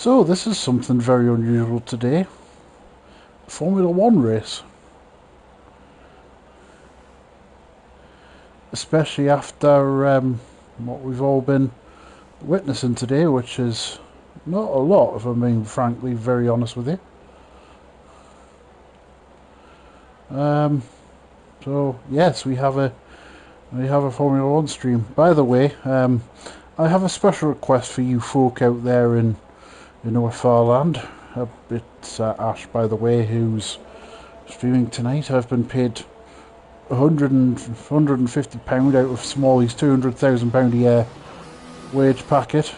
So this is something very unusual today. Formula One race. Especially after what we've all been witnessing today, which is not a lot, if I'm being frankly very honest with you. So yes, we have a Formula One stream. By the way, I have a special request for you folk out there in OFR land. It's Ash, by the way, who's streaming tonight. I've been paid £150 out of Smalley's £200,000 a year wage packet,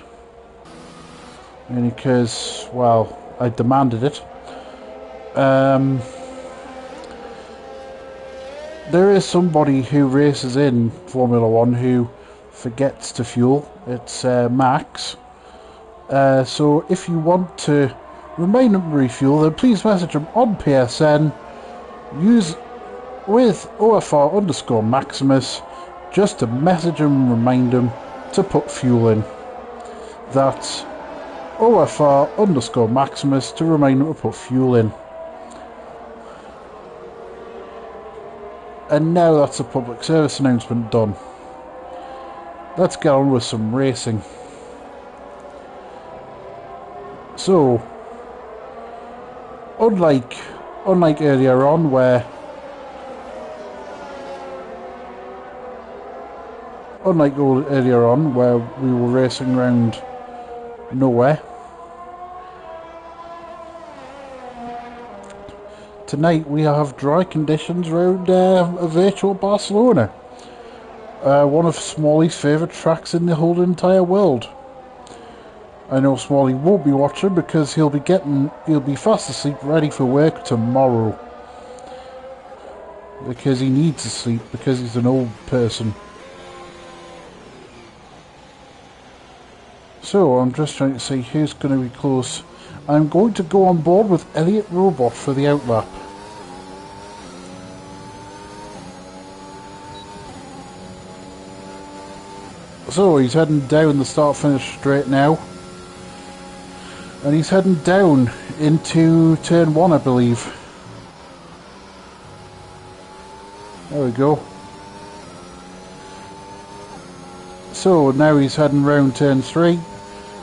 and because, well, I demanded it. There is somebody who races in Formula One who forgets to fuel. It's Max. So if you want to remind him to refuel, then please message him on PSN. Use with OFR_Maximus just to message him and remind him to put fuel in. That's OFR_Maximus to remind him to put fuel in. And now that's a public service announcement done. Let's get on with some racing. So, unlike earlier on where we were racing around nowhere, tonight we have dry conditions around a virtual Barcelona, one of Smalley's favourite tracks in the whole entire world. I know Smalley won't be watching because he'll be fast asleep ready for work tomorrow. Because he needs to sleep, because he's an old person. So I'm just trying to see who's going to be close. I'm going to go on board with Elliot Robot for the outlap. So he's heading down the start-finish straight now. And he's heading down into turn 1, I believe. There we go. So now he's heading round turn 3.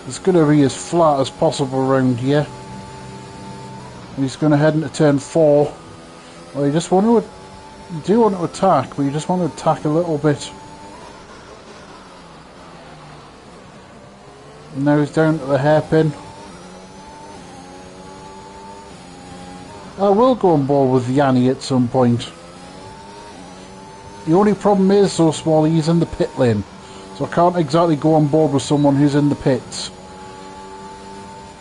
It's going to be as flat as possible around here. He's going to head into turn 4. Well, you do want to attack, but you just want to attack a little bit. And now he's down to the hairpin. I will go on board with Yanni at some point. The only problem is, so Smalley, he's in the pit lane. So I can't exactly go on board with someone who's in the pits.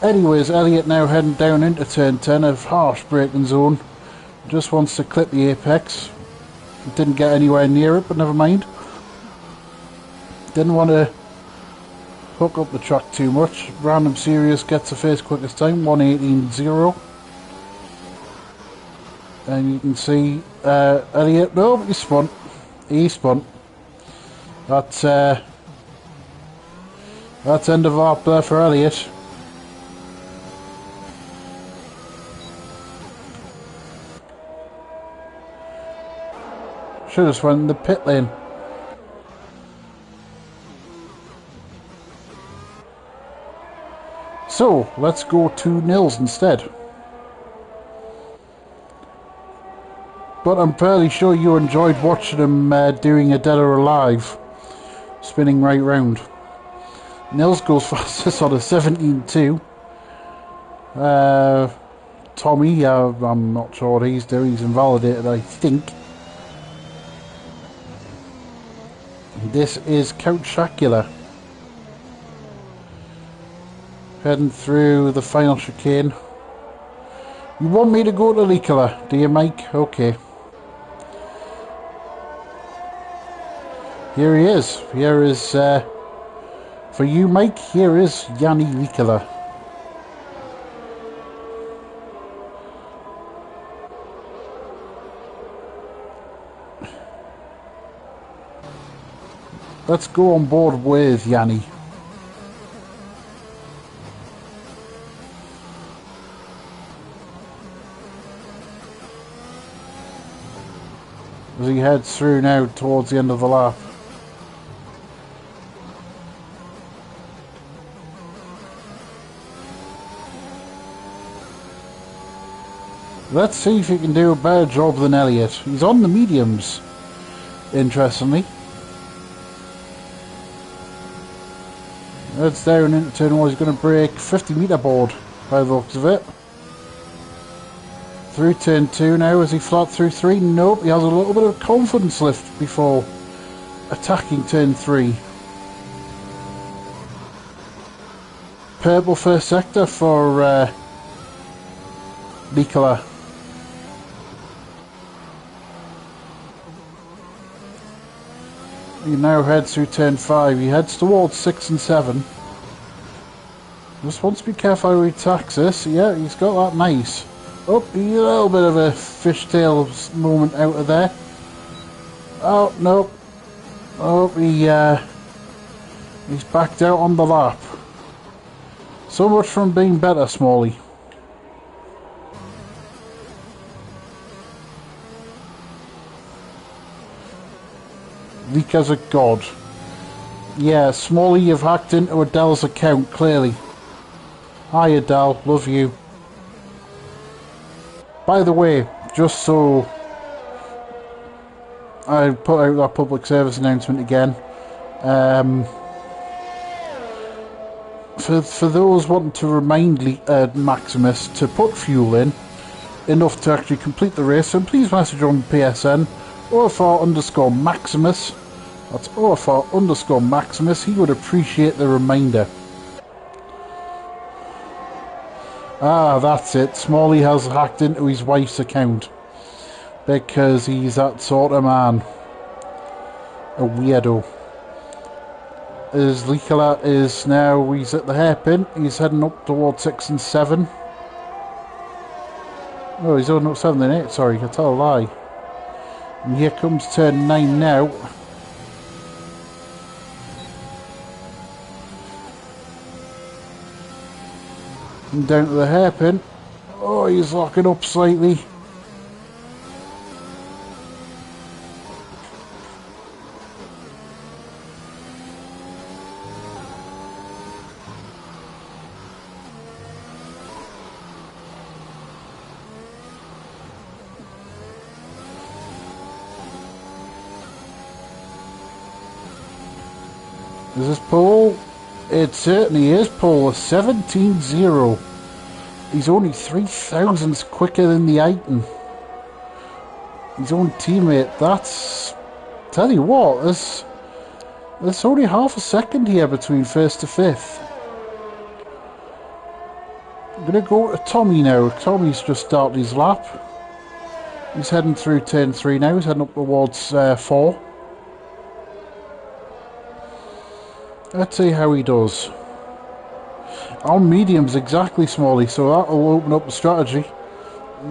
Anyways, Elliot now heading down into turn 10, a harsh braking zone. Just wants to clip the apex. Didn't get anywhere near it, but never mind. Didn't want to hook up the track too much. Random Serious gets the first quickest time, 1:18.0. And you can see Elliot, no, he spun. That's end of lap there for Elliot. Should have just went in the pit lane. So let's go to Nils instead. But I'm fairly sure you enjoyed watching him doing a Dead or Alive, spinning right round. Nils goes fastest on a 17.2. Tommy, I'm not sure what he's doing. He's invalidated, I think. This is Count Chocula. Heading through the final chicane. You want me to go to Licola, do you, Mike? Okay. Here he is. Here is, for you, Mike, here is Yanni Licola. Let's go on board with Yanni. as he heads through now towards the end of the lap. Let's see if he can do a better job than Elliott. He's on the mediums, interestingly. Heads down into turn one. He's going to break 50-metre board by the looks of it. Through turn two now. Is he flat through three? Nope. He has a little bit of confidence lift before attacking turn three. Purple first sector for Nicola. He now heads through turn 5. He heads towards 6 and 7. Just wants to be careful how he attacks this. Yeah, he's got that nice. Oh, a little bit of a fishtail moment out of there. Oh, no. Oh, he's backed out on the lap. So much from being better, Smalley. Leak as a god. Yeah, Smalley, you've hacked into Adele's account, clearly. Hi Adele, love you. By the way, just so I put out that public service announcement again, for those wanting to remind Maximus to put fuel in, enough to actually complete the race, then please message on PSN, OFR_Maximus. That's OFR_Maximus. He would appreciate the reminder. Ah, that's it. Smalley has hacked into his wife's account. Because he's that sort of man. A weirdo. As Licola is now, he's at the hairpin. He's heading up towards 6 and 7. Oh, he's on up 7 and 8. Sorry, I tell a lie. And here comes turn 9 now. And down to the hairpin. Oh, he's locking up slightly. Is this pole? It certainly is pole. 17-0. He's only 3 thousandths quicker than the Iton. His own teammate. That's... Tell you what, there's only half a second here between first to fifth. I'm going to go to Tommy now. Tommy's just started his lap. He's heading through turn 3 now. He's heading up towards 4. Let's see how he does. On mediums exactly, Smalley, so that'll open up the strategy.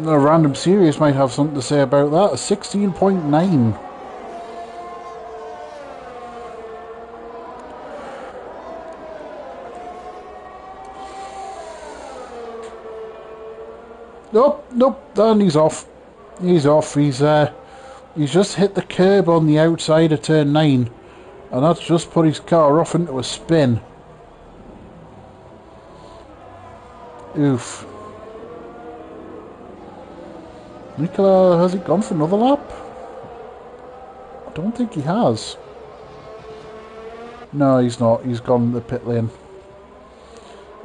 A random series might have something to say about that. 16.9. Nope, and he's off. He's off. He's just hit the curb on the outside of turn 9. And that's just put his car off into a spin. Oof. Nicola, has he gone for another lap? I don't think he has. No, he's not. He's gone to the pit lane.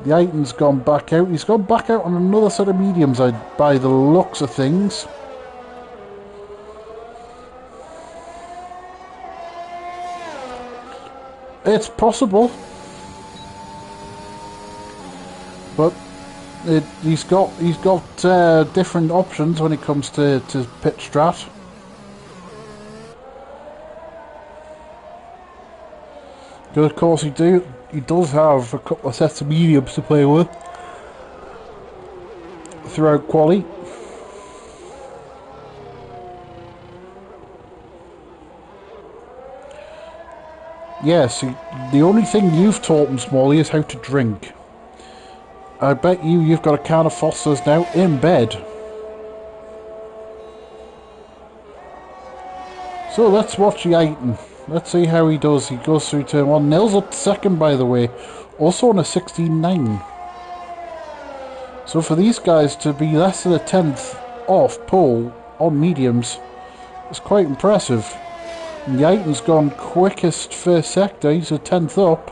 The Iton's gone back out. He's gone back out on another set of mediums by the looks of things. It's possible, but he's got different options when it comes to pit strat. Because of course he does have a couple of sets of mediums to play with throughout quali. Yes, the only thing you've taught him, Smalley, is how to drink. I bet you've got a can of Foster's now in bed. So let's watch Yaiton. Let's see how he does. He goes through turn 1. Nails up second, by the way. Also on a 16.9. So for these guys to be less than a tenth off pole on mediums is quite impressive. And Yaiton's gone quickest first sector. He's a tenth up.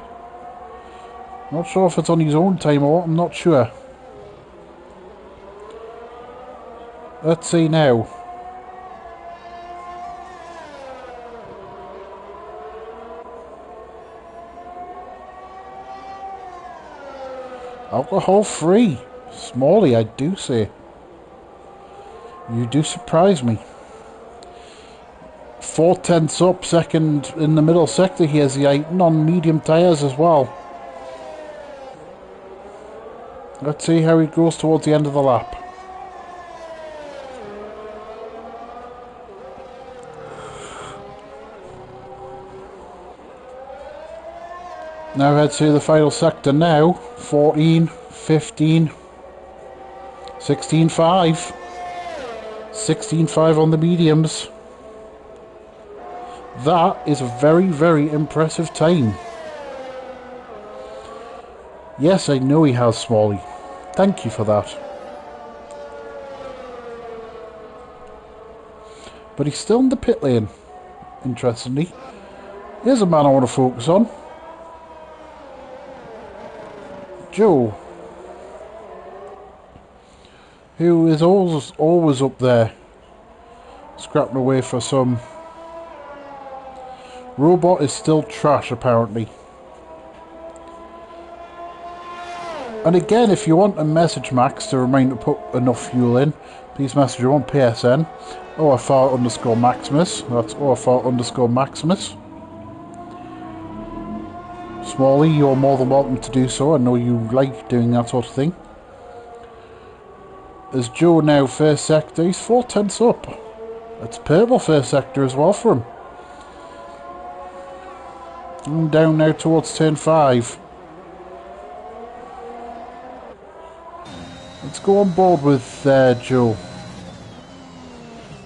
Not sure if it's on his own time or what. I'm not sure. Let's see now. Alcohol free. Smalley, I do say. You do surprise me. 4 tenths up, second in the middle sector. He has the Yaiton on medium tyres as well. Let's see how he goes towards the end of the lap. Now head to the final sector now. 14, 15, 16.5. 16.5 on the mediums. That is a very, very impressive time. Yes, I know he has Smalley. Thank you for that. But he's still in the pit lane, interestingly. Here's a man I want to focus on. Joe. Who is always up there. Scrapping away for some. Robot is still trash, apparently. And again, if you want a message Max to remind to put enough fuel in, please message him on PSN. OFR_Maximus. That's OFR_Maximus. Smalley, you're more than welcome to do so. I know you like doing that sort of thing. As Joe now first sector, he's 4 tenths up. It's purple first sector as well for him. And down now towards turn 5. Let's go on board with Joe.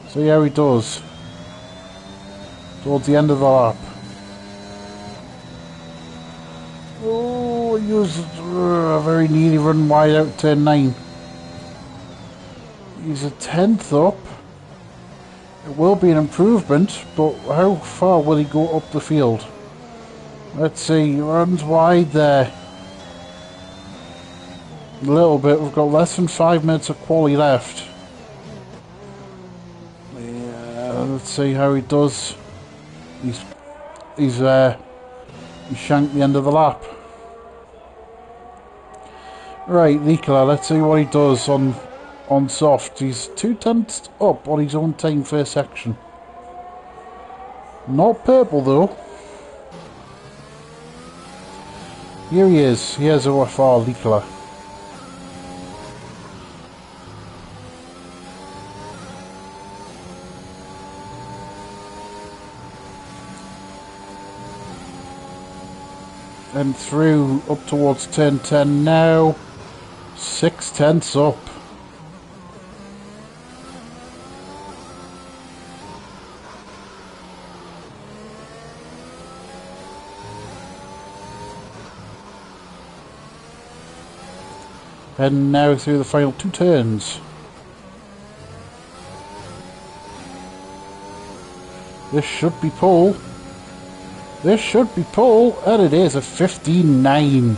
See how he does. Towards the end of the lap. Oh, he was very nearly run wide out turn 9. He's a tenth up. It will be an improvement, but how far will he go up the field? Let's see, he runs wide there. A little bit. We've got less than 5 minutes of quali left. Yeah, let's see how he does. He's shanked the end of the lap. Right, Nicola, let's see what he does on soft. He's 2 tenths up on his own time first section. Not purple though. Here he is. Here's OFR Nicola. And through up towards turn 10 now. 6 tenths up. And now through the final 2 turns. This should be pole. This should be pole, and it is a 15.9.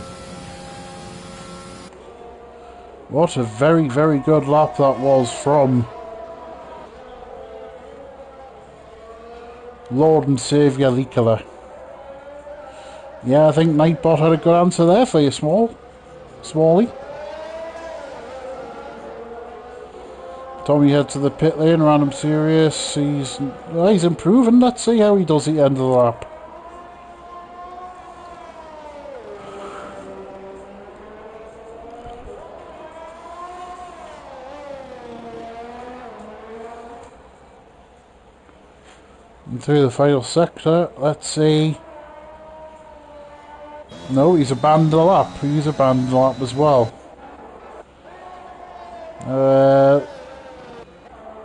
What a very, very good lap that was from Lord and Saviour Nicola. Yeah, I think Nightbot had a good answer there for you, Smalley. Tommy heads to the pit lane, random serious. He's improving. Let's see how he does at the end of the lap. And through the final sector, let's see. No, he's abandoned the lap. He's abandoned the lap as well.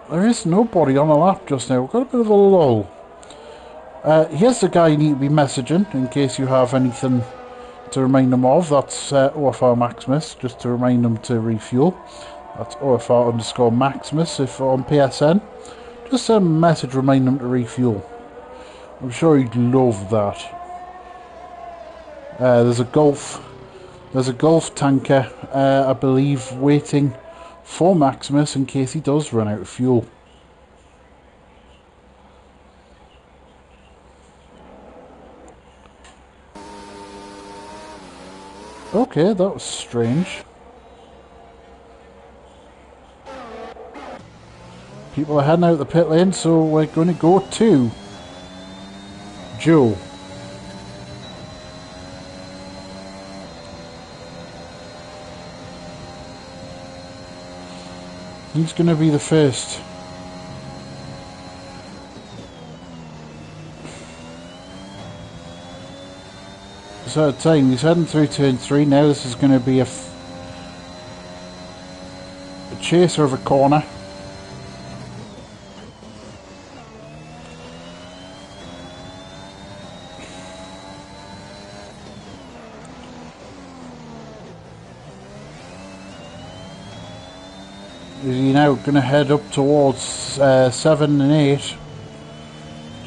There is nobody on the lap just now. We've got a bit of a lull. Here's the guy you need to be messaging in case you have anything to remind them of. That's OFR Maximus, just to remind them to refuel. That's OFR underscore Maximus if on PSN. Just send a message remind them to refuel. I'm sure he'd love that. There's a Gulf tanker, I believe, waiting for Maximus in case he does run out of fuel. Okay, that was strange. People are heading out the pit lane, so we're going to go to Joe. He's going to be the first. So at time, he's heading through turn 3. Now this is going to be a chaser of a corner. Is he now going to head up towards 7 and 8?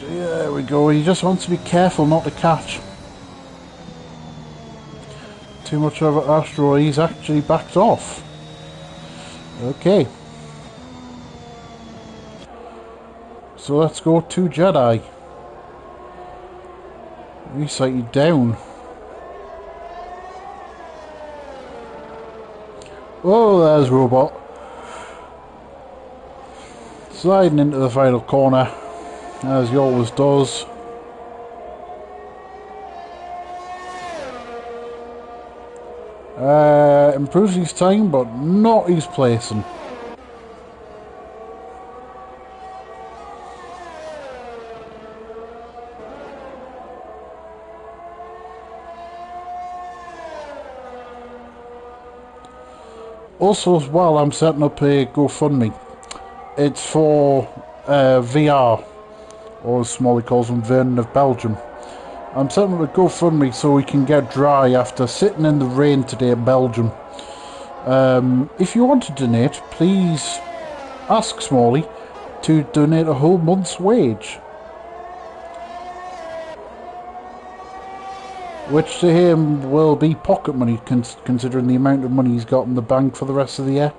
There we go. He just wants to be careful not to catch too much of it. Astro, he's actually backed off. Okay. So let's go to Jedi. Resighted down. Oh, there's Robot. Sliding into the final corner, as he always does. Improves his time, but not his placing. Also, as well, I'm setting up a GoFundMe. It's for VR, or as Smalley calls them, Vernon of Belgium. I'm setting up a GoFundMe so we can get dry after sitting in the rain today in Belgium. If you want to donate, please ask Smalley to donate a whole month's wage. Which to him will be pocket money, considering the amount of money he's got in the bank for the rest of the year.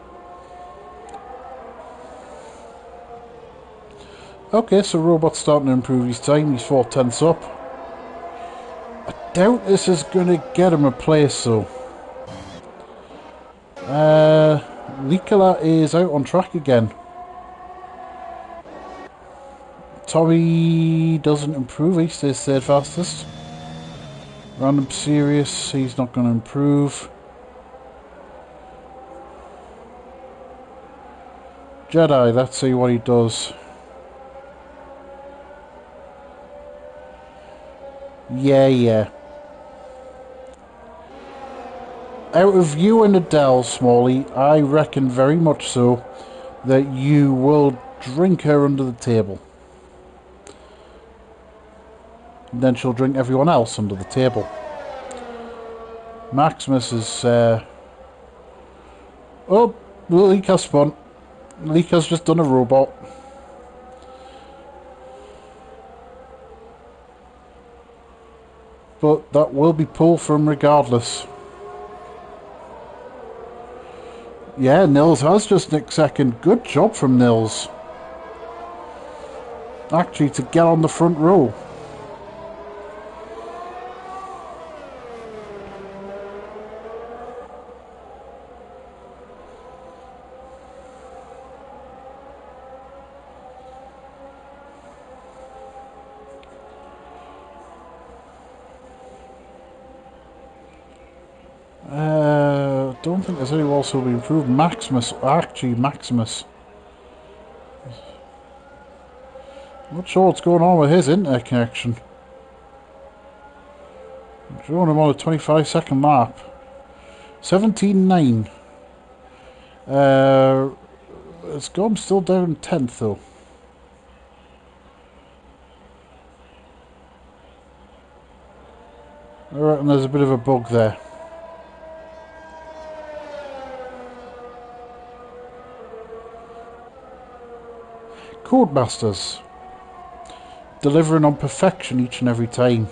Okay, so Robot's starting to improve his time. He's 4/10 up. I doubt this is going to get him a place, though. Likala is out on track again. Tommy doesn't improve. He stays third fastest. Random Serious, he's not going to improve. Jedi, let's see what he does. Yeah. Out of you and Adele, Smalley, I reckon very much so that you will drink her under the table. And then she'll drink everyone else under the table. Maximus is... Oh, Lika's spun. Lika's just done a robot. But that will be pulled from regardless. Yeah, Nils has just nicked second. Good job from Nils. Actually, to get on the front row. Don't think there's anyone else who will be improved. Maximus. Not sure what's going on with his internet connection. I'm showing him on a 25-second lap. 17.9. It's gone still down 10th though. reckon there's a bit of a bug there. Codemasters. Delivering on perfection each and every time.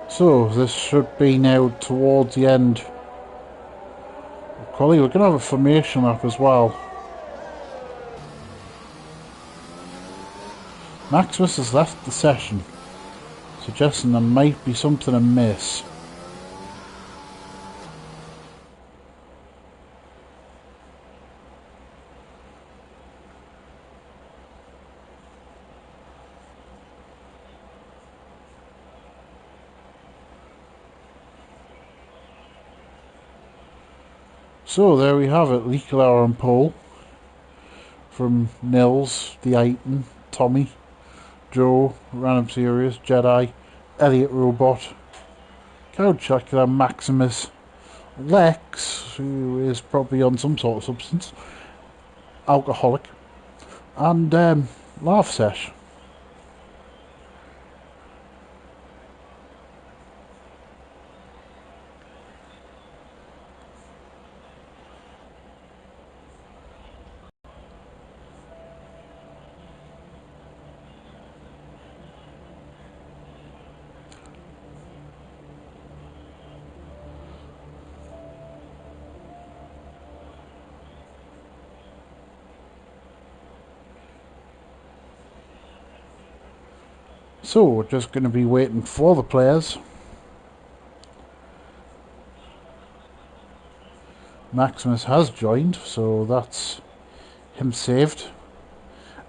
So, this should be now towards the end. Quality, we're going to have a formation lap as well. Maximus has left the session, suggesting there might be something amiss. So there we have it, Leclerc on pole from Nils, the Aiton, Tommy, Joe, Random Series, Jedi, Elliot Robot, Count Chocula, Maximus, Lex, who is probably on some sort of substance, alcoholic, and Laugh Sesh. So we're just going to be waiting for the players. Maximus has joined, so that's him saved.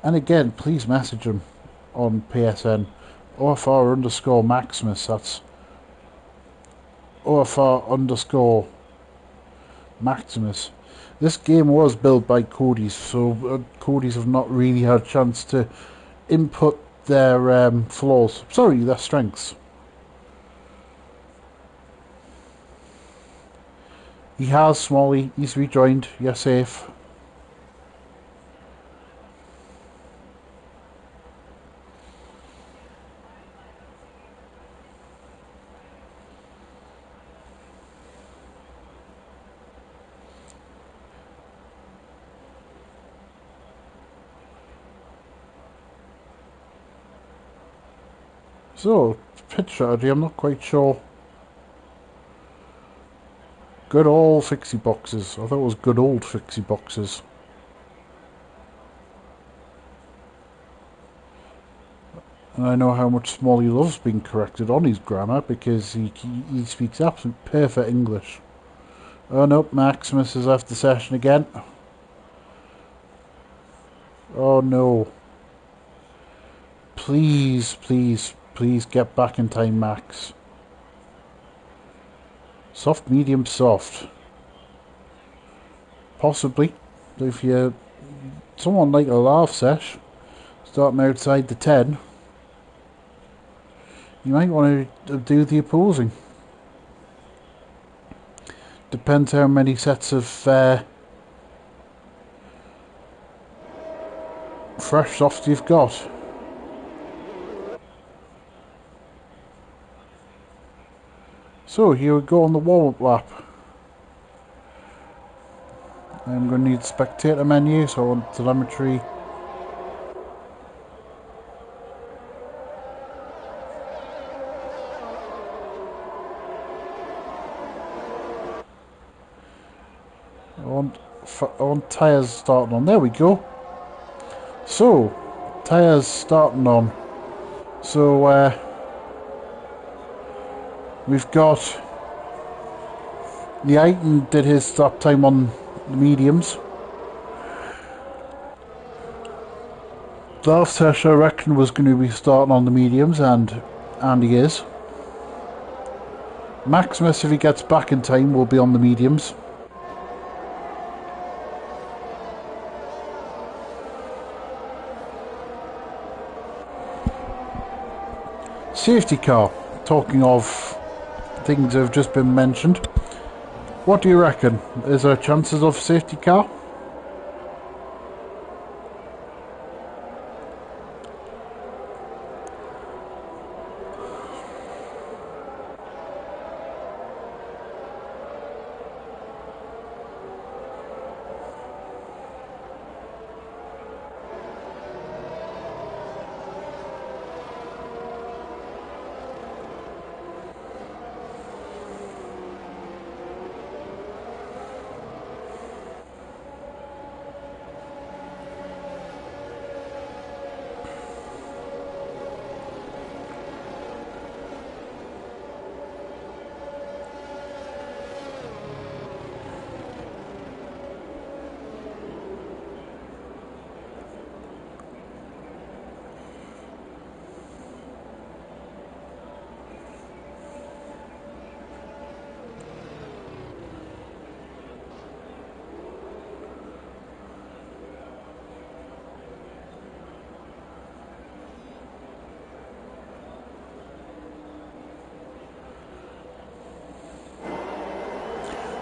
And again, please message him on PSN. OFR underscore Maximus, that's OFR underscore Maximus. This game was built by Cody's, so Cody's have not really had a chance to input their flaws. Sorry, their strengths. He has, Smalley. He's rejoined. You're safe. So, pit strategy, I'm not quite sure. Good old fixie boxes. I thought it was good old fixie boxes. And I know how much Smalley loves being corrected on his grammar because he speaks absolute perfect English. Oh no, Maximus has left the session again. Oh no. Please, please, please get back in time, Max. Soft, medium, soft. Possibly. If you're someone like a Laugh Sesh, starting outside the 10, you might want to do the opposing. Depends how many sets of fresh softs you've got. So here we go on the warm-up lap. I'm going to need spectator menu, so I want telemetry. I want tyres starting on. There we go. So, tyres starting on. So, we've got the Aiton did his stop time on the mediums. The last test I reckon was going to be starting on the mediums, and he is. Maximus, if he gets back in time, will be on the mediums. Safety car. Talking of things that have just been mentioned, what do you reckon? Is there chances of safety car?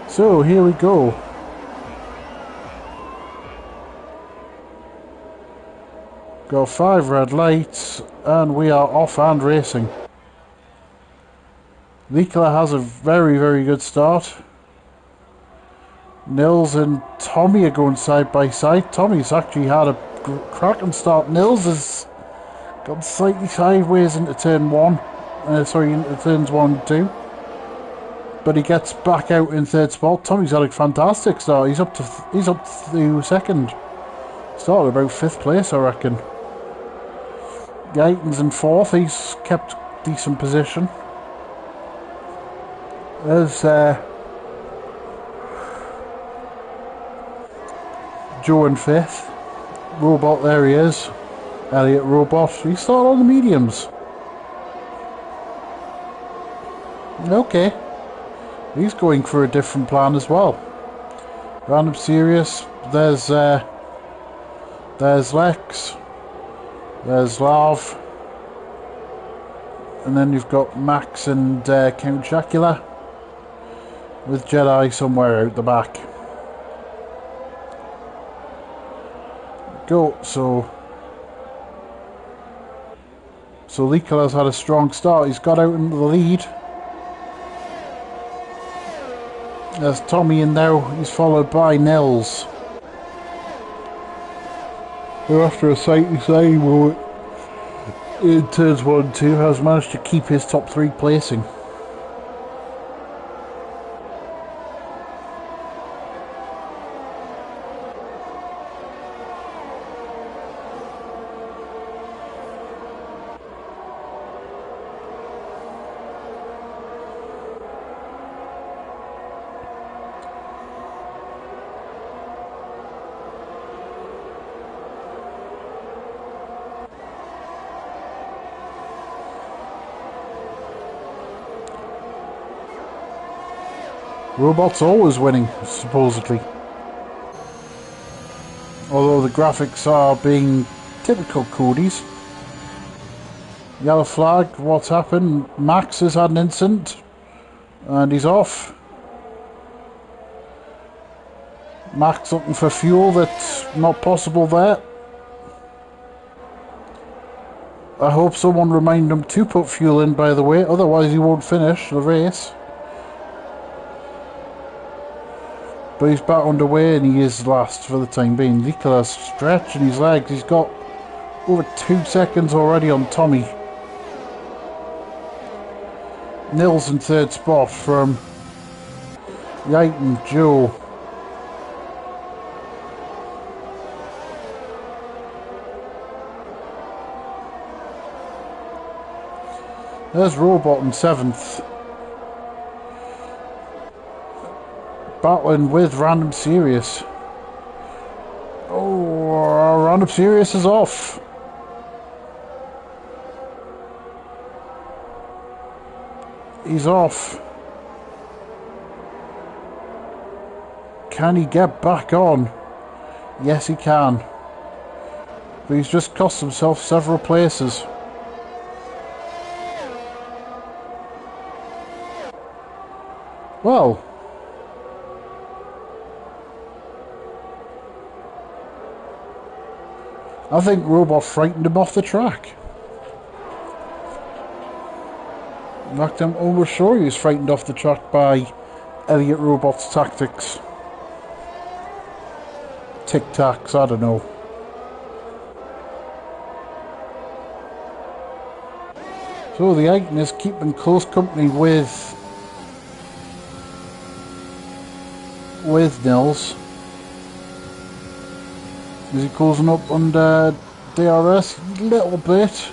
So here we go. Got 5 red lights and we are off and racing. Nikola has a very, very good start. Nils and Tommy are going side by side. Tommy's actually had a cracking start. Nils has gone slightly sideways into turn 1. Into turns 1 and 2. But he gets back out in third spot. Tommy's had a fantastic start. He's up to second. Started about 5th place, I reckon. Guyton's in 4th. He's kept decent position. There's Joe in 5th. Robot, there he is. Elliot Robot. He started on the mediums. Okay. He's going for a different plan as well. Random Serious. There's Lex. There's Lav. And then you've got Max and Count Chocula. With Jedi somewhere out the back. Go. So Nikola's had a strong start. He's got out into the lead. There's Tommy in now, he's followed by Nils. Who after a slightly side in turns 1 and 2 has managed to keep his top 3 placing. Robot's always winning, supposedly. Although the graphics are being typical Cody's. Yellow flag, what's happened? Max has had an incident. And he's off. Max looking for fuel that's not possible there. I hope someone remind him to put fuel in, by the way, otherwise he won't finish the race. But he's back underway and he is last for the time being. Nikola's stretching his legs. He's got over 2 seconds already on Tommy. Nils in 3rd spot from Guyton, Joe. There's Robot in 7th. Battling with Random Serious. Oh, Random Serious is off. He's off. Can he get back on? Yes, he can. But he's just cost himself several places. Well, I think Robot frightened him off the track. In fact, I'm almost sure he was frightened off the track by Elliot Robot's tactics. Tic-tacs, I don't know. So the Aiton is keeping close company with Nils. Is he closing up under DRS a little bit?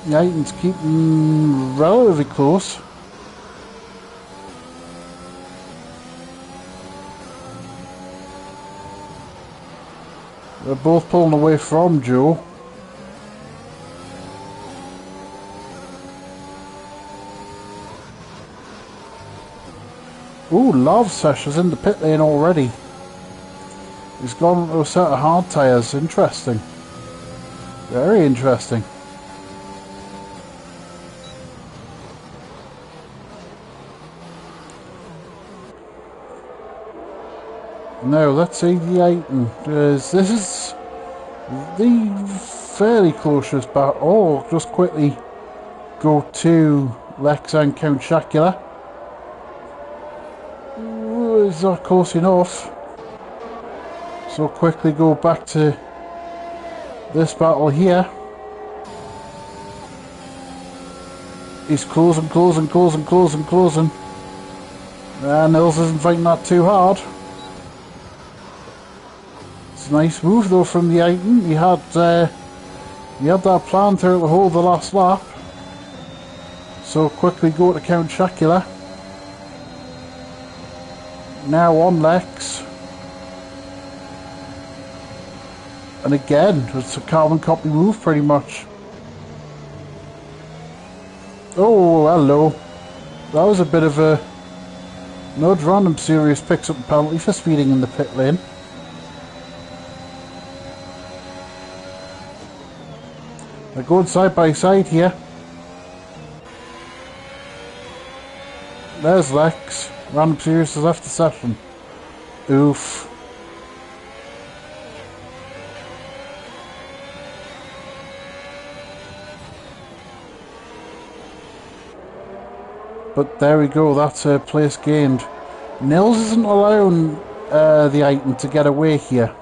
The Aiton's keeping relatively close. They're both pulling away from Joe. Ooh, Love Session's in the pit lane already. He's gone into a set of hard tyres. Interesting. Very interesting. Now, let's see the Aiton. This is the fairly closest battle. Oh, just quickly go to Lex and Count Chocula. Is that close enough? So quickly go back to this battle here. He's closing. Nils isn't fighting that too hard. It's a nice move though from the Aiton. He had that plan throughout the whole of the last lap. So quickly go to Count Chocula. Now on Lex. And again, it's a carbon copy move pretty much. Oh, hello. That was a bit of a... Nudge Random Series picks up a penalty for speeding in the pit lane. They're going side by side here. There's Lex. Random Series has left the session. Oof. But there we go, that's a place gained. Nils isn't allowing the Aiton to get away here.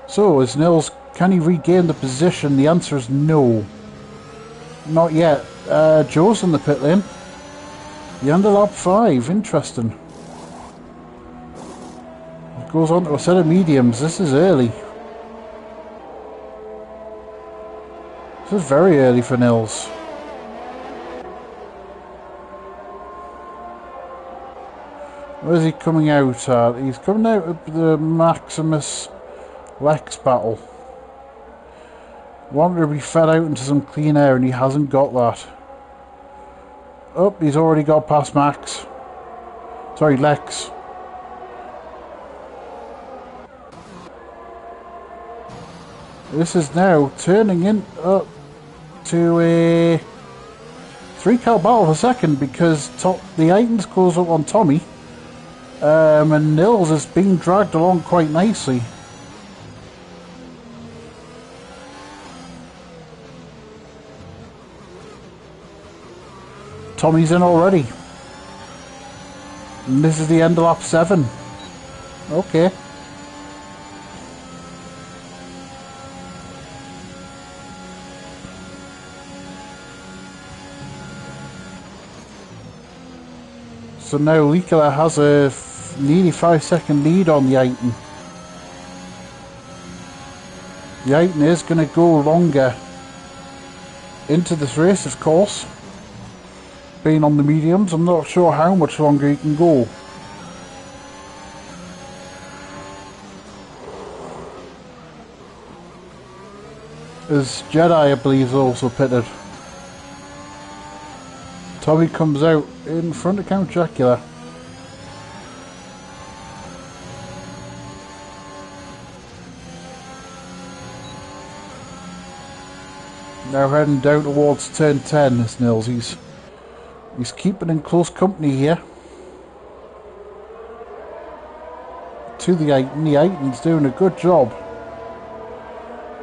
So, is Nils, can he regain the position? The answer is no. Not yet. Joe's in the pit lane. The end of lap 5, interesting. It goes on to a set of mediums. This is early. This is very early for Nils. Where is he coming out at? He's coming out at the Maximus Lex battle. Wanted to be fed out into some clean air and he hasn't got that. Oh, he's already got past Max. Sorry, Lex. This is now turning into a 3-car battle for second because the Aiton's close up on Tommy. And Nils is being dragged along quite nicely. Tommy's in already. And this is the end of lap 7. Okay. So now Likala has a nearly 5-second lead on the Aiton. The Titan is going to go longer into this race, of course. Being on the mediums, I'm not sure how much longer he can go. As Jedi, I believe, is also pitted. Tommy comes out in front of Count Dracula. Now heading down towards turn 10 is Nils. He's keeping in close company here. To the Titan. The Titan's doing a good job.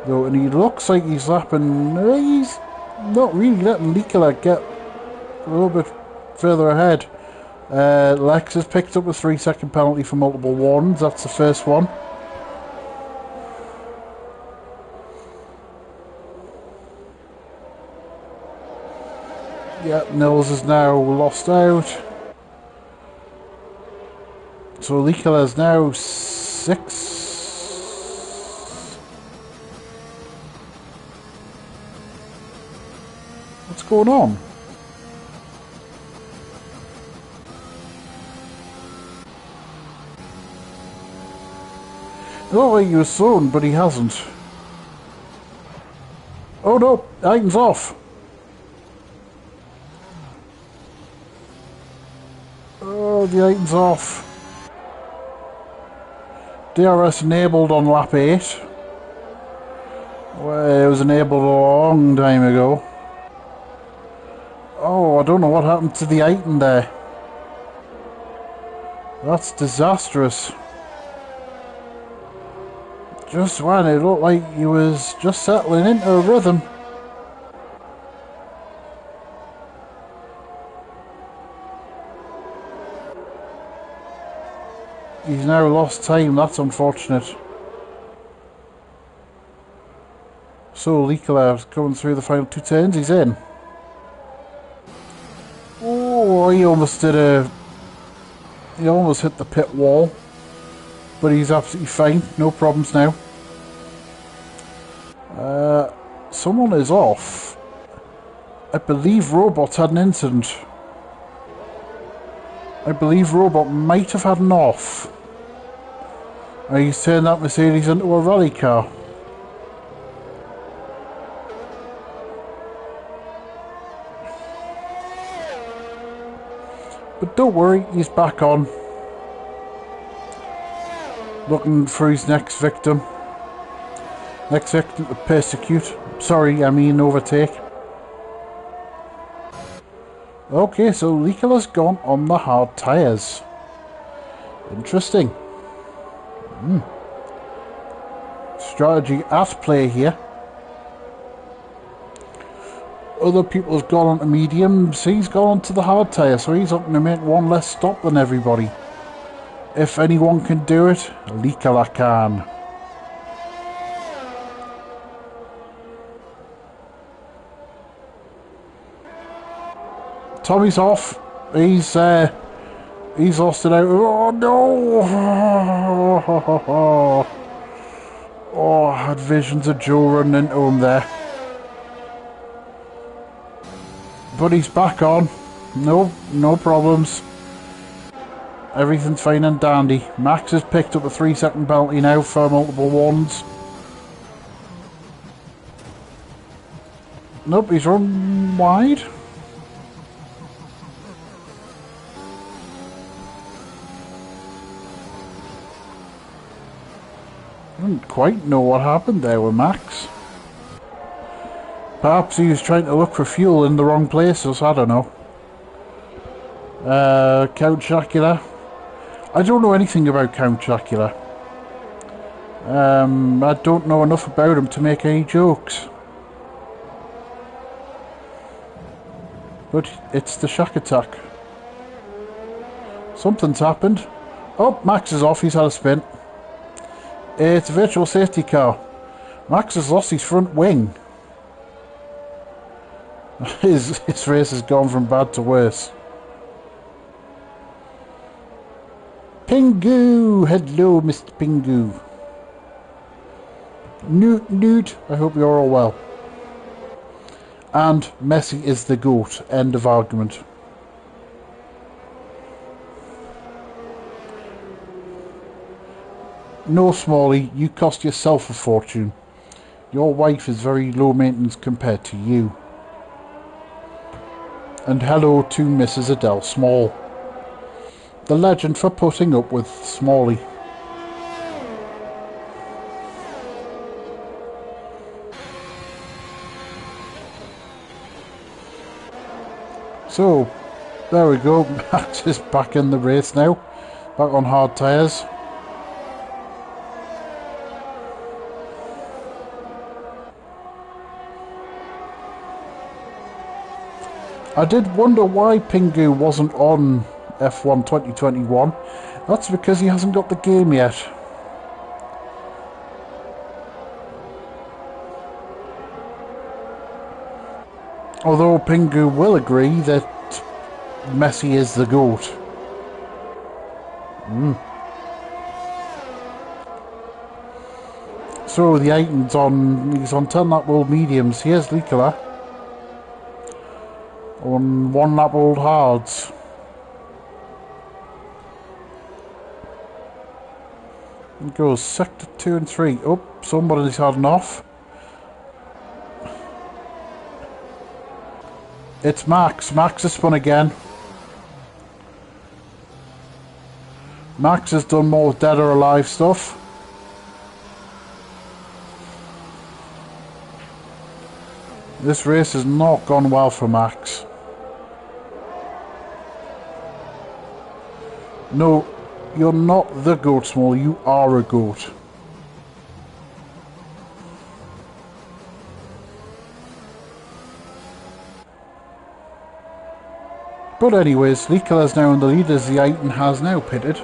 Though, and he looks like he's lapping. He's not really letting Licola get a little bit further ahead. Lex has picked up a 3-second penalty for multiple warnings. That's the first one. Yeah, Nils is now lost out. So Licola is now 6. What's going on? It looked like he was thrown, but he hasn't. Oh no, Titan's off. Oh, the Titan's off. DRS enabled on lap 8. Well, it was enabled a long time ago. Oh, I don't know what happened to the Titan there. That's disastrous. Just when it looked like he was just settling into a rhythm. He's now lost time, that's unfortunate. So Licola is going through the final 2 turns, he's in. Oh, he almost hit the pit wall. But he's absolutely fine, no problems now. Someone is off. I believe Robot had an incident. I believe Robot might have had an off. He's turned that Mercedes into a rally car. But don't worry, he's back on. Looking for his next victim. Next victim to persecute. Sorry, I mean overtake. Okay, so Licola's gone on the hard tyres. Interesting. Strategy at play here. Other people have gone on to mediums. He's gone on to the hard tyre, so he's looking to make one less stop than everybody. If anyone can do it, Licola can. Tommy's off. He's lost it out. Oh no! Oh, I had visions of Joe running into him there. But he's back on. No problems. Everything's fine and dandy. Max has picked up a 3-second penalty now for multiple ones. Nope, he's run wide. I don't quite know what happened there with Max. Perhaps he was trying to look for fuel in the wrong places, I don't know. Count Dracula. I don't know anything about Count Dracula. I don't know enough about him to make any jokes. But it's the Shack Attack. Something's happened. Oh, Max is off, he's had a spin. It's a virtual safety car. Max has lost his front wing. His race has gone from bad to worse. Pingu! Hello, Mr. Pingu. Newt, Newt, I hope you're all well. And Messi is the GOAT. End of argument. No, Smalley, you cost yourself a fortune. Your wife is very low maintenance compared to you. And hello to Mrs. Adele Small, the legend for putting up with Smalley. So, there we go. Max is back in the race now. Back on hard tyres. I did wonder why Pingu wasn't on F1 2021. That's because he hasn't got the game yet. Although Pingu will agree that Messi is the GOAT. So the Aiton's he's on 10 lap old mediums. Here's Licola on 1 lap old hards. It goes sector 2 and 3. Oh, somebody's had enough. It's Max. Max has spun again. Max has done more dead or alive stuff. This race has not gone well for Max. No, you're not the GOAT, Small. You are a GOAT. But anyways, Licola's now in the lead as the Aiton has now pitted.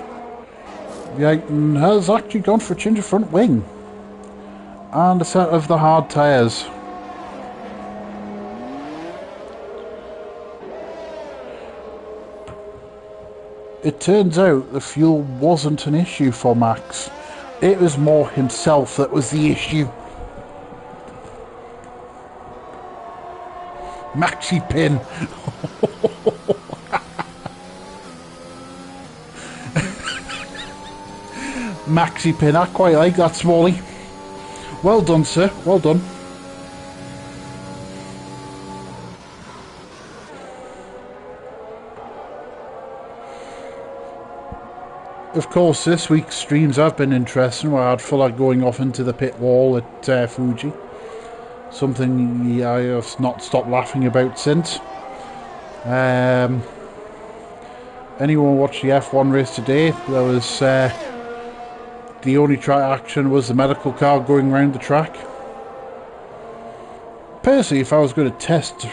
The Aiton has actually gone for a change of front wing. And a set of the hard tyres. It turns out the fuel wasn't an issue for Max. It was more himself that was the issue. Maxi pin. Maxi pin, I quite like that, Smalley. Well done, sir, well done. Of course, this week's streams have been interesting. I had Fuller going off into the pit wall at Fuji. Something I have not stopped laughing about since. Anyone watch the F1 race today? There was the only track action was the medical car going around the track. Personally, if I was going to test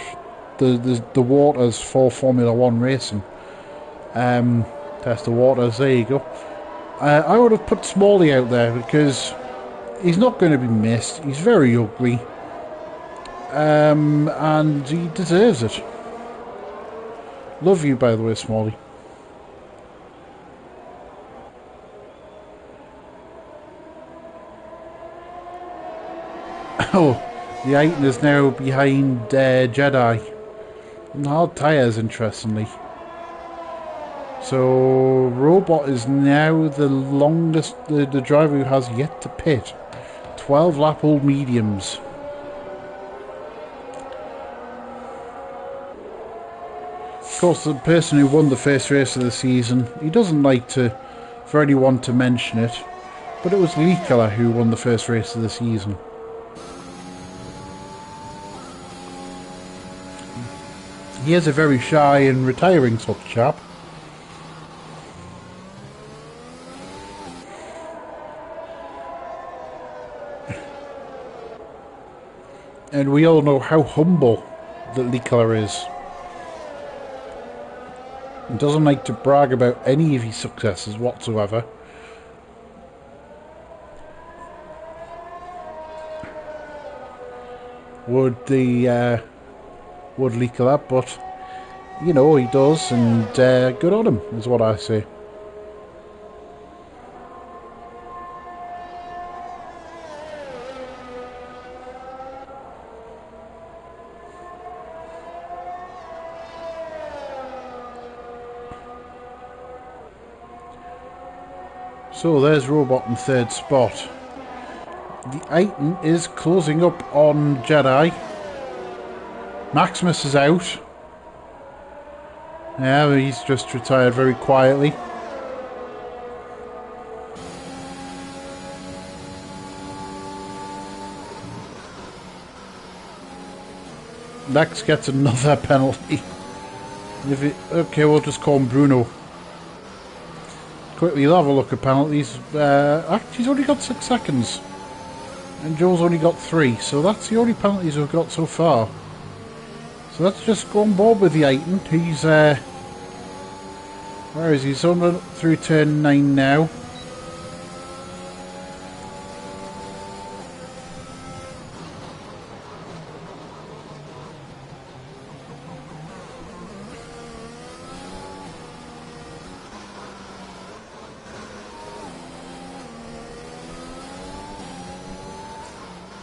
the waters for Formula 1 racing, test the waters, there you go, I would have put Smalley out there because he's not going to be missed. He's very ugly, and he deserves it. Love you, by the way, Smalley. Oh, the Aiton is now behind Jedi. And hard tyres, interestingly. So, Robot is now the longest, the driver who has yet to pit. 12 lap old mediums. Of course, the person who won the first race of the season, he doesn't like for anyone to mention it, but it was Licola who won the first race of the season. He is a very shy and retiring sort of chap. And we all know how humble that Licola is. He doesn't like to brag about any of his successes whatsoever. Would Licola, but you know he does, and good on him is what I say. So there's Robot in third spot. The Titan is closing up on Jedi. Maximus is out. Yeah, he's just retired very quietly. Lex gets another penalty. Okay, we'll just call him Bruno. Quickly, we'll have a look at penalties. Actually, he's only got 6 seconds. And Joe's only got 3. So that's the only penalties we've got so far. So let's just go on board with the Titan. He's, where is he? He's on through turn 9 now.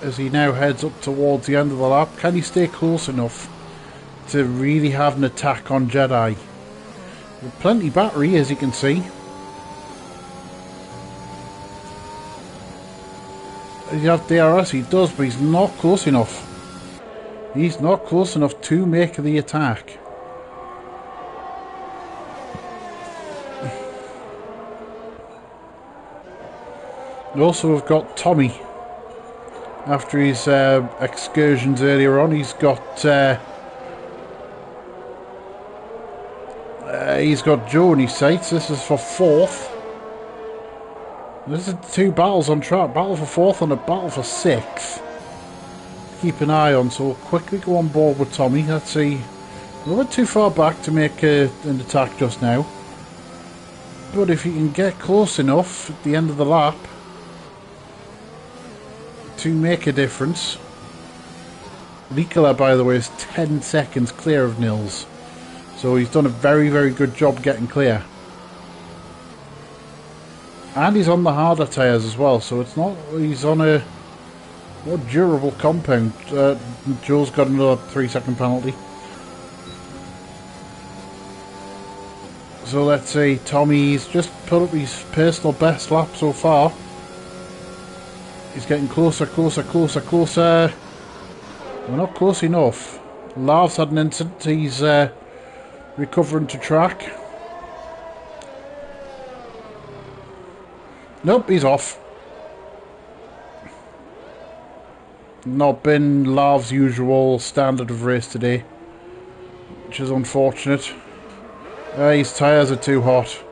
As he now heads up towards the end of the lap, can he stay close enough to really have an attack on Jedi? With plenty battery, as you can see. Does he have DRS? He does, but he's not close enough. He's not close enough to make the attack. We also have got Tommy. After his excursions earlier on, he's got Joe in his sights. This is for 4th. This is 2 battles on track. Battle for 4th and a battle for 6th. Keep an eye on, so we'll quickly go on board with Tommy. Let's see. We're a bit too far back to make an attack just now. But if you can get close enough at the end of the lap to make a difference. Nicola, by the way, is 10 seconds clear of Nils. So he's done a very, very good job getting clear. And he's on the harder tyres as well, so it's not... He's on a more durable compound. Joe's got another 3-second penalty. So let's see, Tommy's just put up his personal best lap so far. He's getting closer, closer, closer, closer. We're not close enough. Lav's had an incident. He's recovering to track. Nope, he's off. Not been Lav's usual standard of race today, which is unfortunate. His tyres are too hot.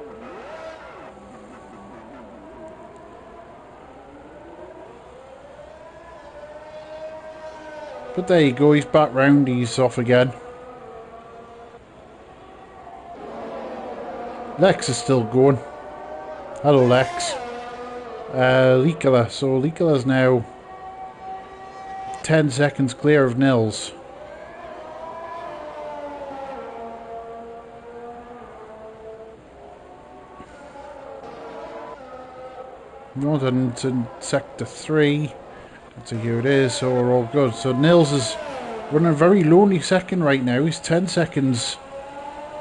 But there you go, he's back round, he's off again. Lex is still going. Hello, Lex. Licola. So Licola's now 10 seconds clear of Nils. Not into sector 3. Let's see, here it is, so we're all good. So Nils is running a very lonely second right now. He's 10 seconds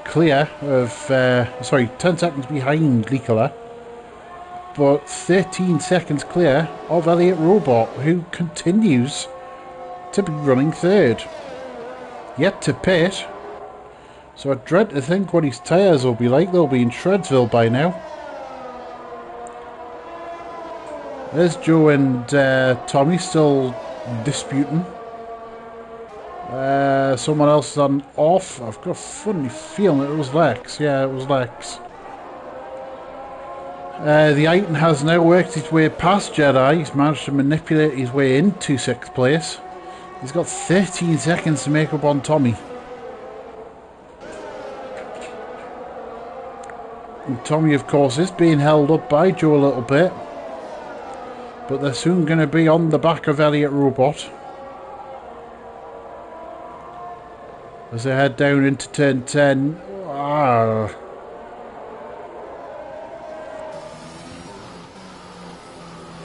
clear of, 10 seconds behind Licola, but 13 seconds clear of Elliot Robot, who continues to be running 3rd. Yet to pit, so I dread to think what his tyres will be like. They'll be in Shredsville by now. There's Joe and Tommy still disputing. Someone else is on off. I've got a funny feeling it was Lex. Yeah, it was Lex. The Titan has now worked his way past Jedi. He's managed to manipulate his way into 6th place. He's got 13 seconds to make up on Tommy. And Tommy, of course, is being held up by Joe a little bit. But they're soon going to be on the back of Elliot Robot as they head down into turn 10.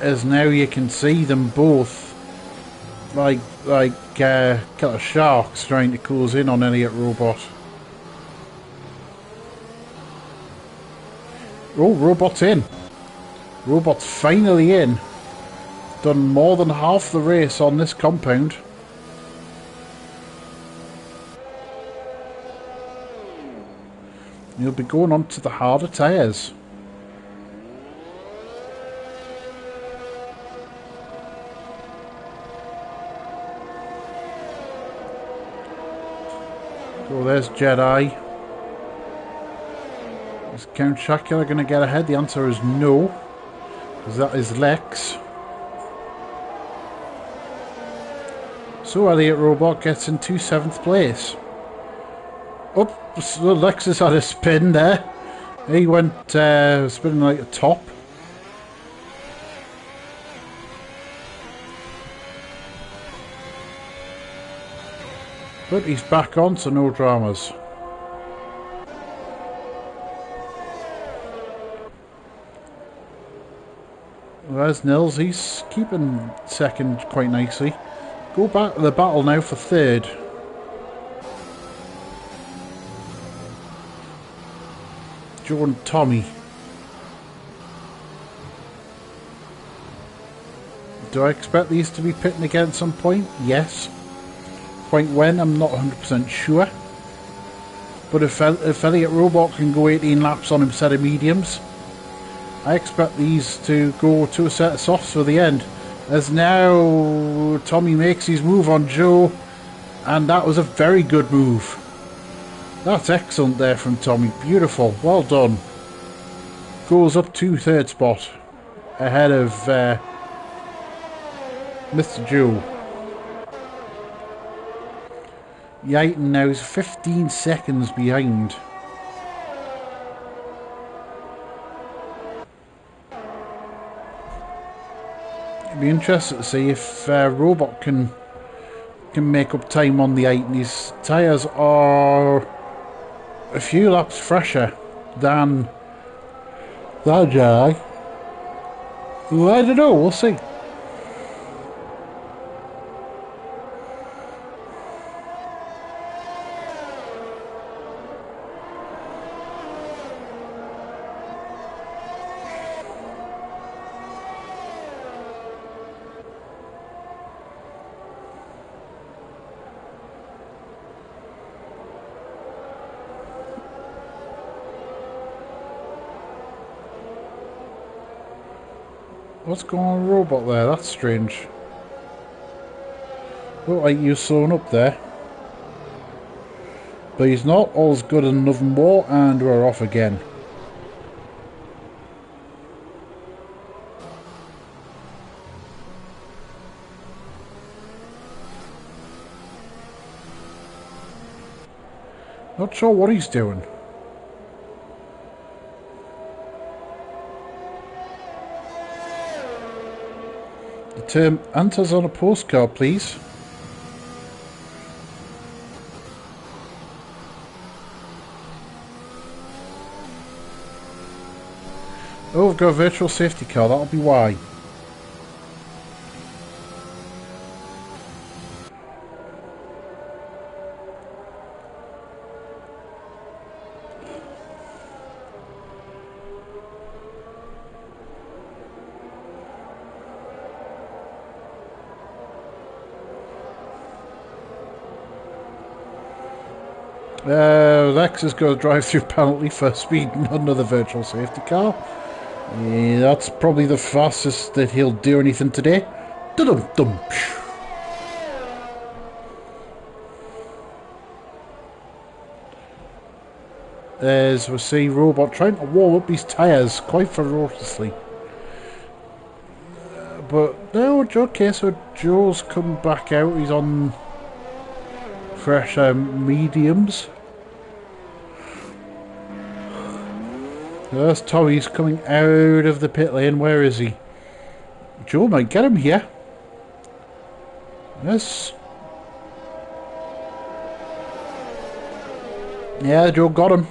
As now you can see them both like kind of sharks trying to close in on Elliot Robot. Oh, Robot's in. Robot's finally in. Done more than half the race on this compound. You'll be going on to the harder tyres. So there's Jedi. Is Count Chocula going to get ahead? The answer is no, because that is Lex. So Elliot Robot gets into 7th place. Oh, so Lex has had a spin there. He went spinning like a top. But he's back on, so no dramas. There's Nils, he's keeping second quite nicely. Go back to the battle now for 3rd. Joe and Tommy. Do I expect these to be pitting again at some point? Yes. Point when, I'm not 100% sure. But if Elliot Robot can go 18 laps on a set of mediums, I expect these to go to a set of softs for the end. As now Tommy makes his move on Joe, and that was a very good move. That's excellent there from Tommy. Beautiful. Well done. Goes up to 3rd spot, ahead of Mr. Joe. Yaiton now is 15 seconds behind. It'd be interesting to see if Robot can make up time on the Yaiton. His tyres are a few laps fresher than Jedi. Well, I don't know, we'll see. What's going on with Robot there? That's strange. Look like you're slowing up there. But he's not. All's good and nothing more, and we're off again. Not sure what he's doing. The term answers on a postcard, please. Oh, we've got a virtual safety car, that'll be why. Lex has got a drive-through penalty for speeding under the virtual safety car. Yeah, that's probably the fastest that he'll do anything today. Dum-dum. As we see Robot trying to warm up his tyres quite ferociously. But no, okay, so Joe's come back out. He's on fresh mediums. There's Tommy's coming out of the pit lane. Where is he? Joe might get him here. Yes. Yeah, Joe got him.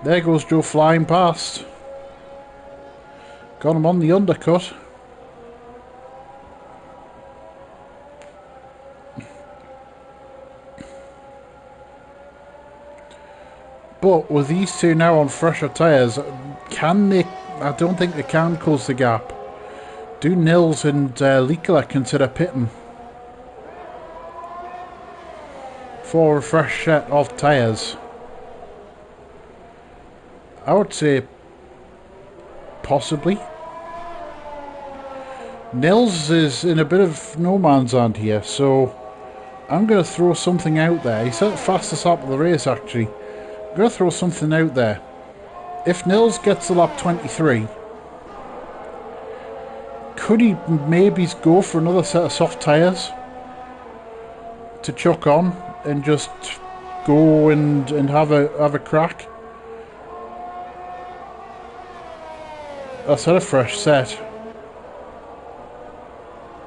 There goes Joe flying past. Got him on the undercut. But with these two now on fresher tyres, can they I don't think they can close the gap. Do Nils and Likula consider pitting for a fresh set of tyres? I would say possibly. Nils is in a bit of no man's land here, so I'm going to throw something out there. He's at the fastest lap of the race, actually. I'm going to throw something out there. If Nils gets to lap 23, could he maybe go for another set of soft tyres to chuck on and just go and have a crack? Let's have a fresh set.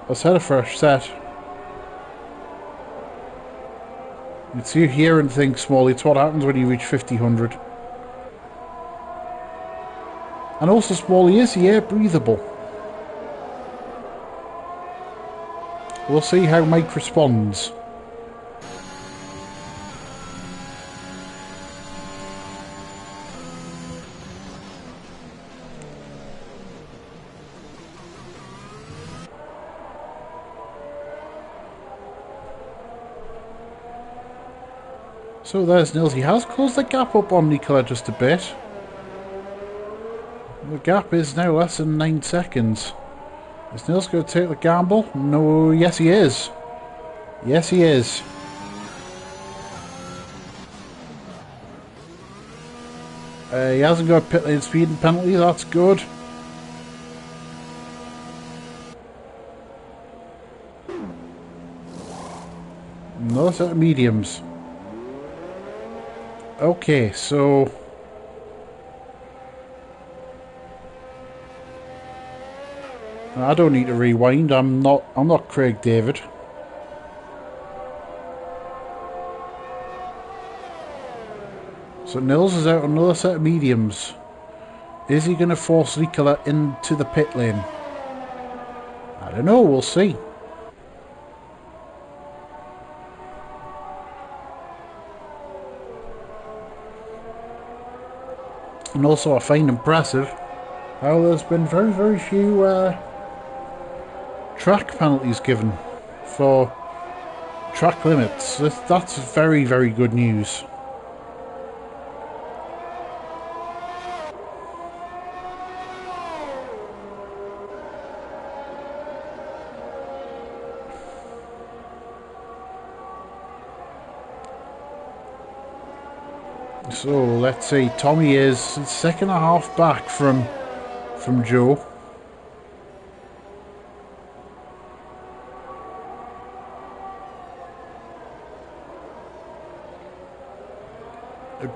Let's have a fresh set. It's here and think small. It's what happens when you reach 50-100. And also, Smalley, is he air breathable? We'll see how Mike responds. So there's Nils. He has closed the gap up on Nicola just a bit. The gap is now less than 9 seconds. Is Nils going to take the gamble? No, yes he is. Yes he is. He hasn't got a pit lane speeding penalty, that's good. Another set of mediums. Okay, so I don't need to rewind. I'm not Craig David. So Nils is out on another set of mediums. Is he going to force Nicola into the pit lane? I don't know, we'll see. And also I find impressive how there's been very, very few track penalties given for track limits. That's very, very good news. So let's see, Tommy is second and a half back from Joe.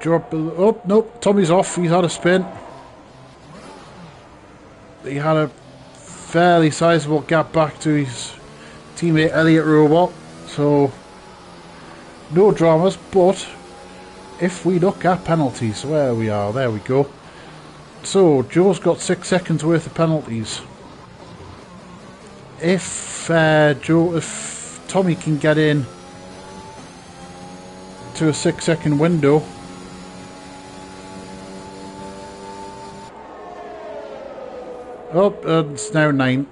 Oh, nope, Tommy's off, he's had a spin. He had a fairly sizable gap back to his teammate Elliot Robot, so no dramas, but if we look at penalties, where we are, there we go. So, Joe's got 6 seconds worth of penalties. If Tommy can get in to a 6-second window, it's now 9.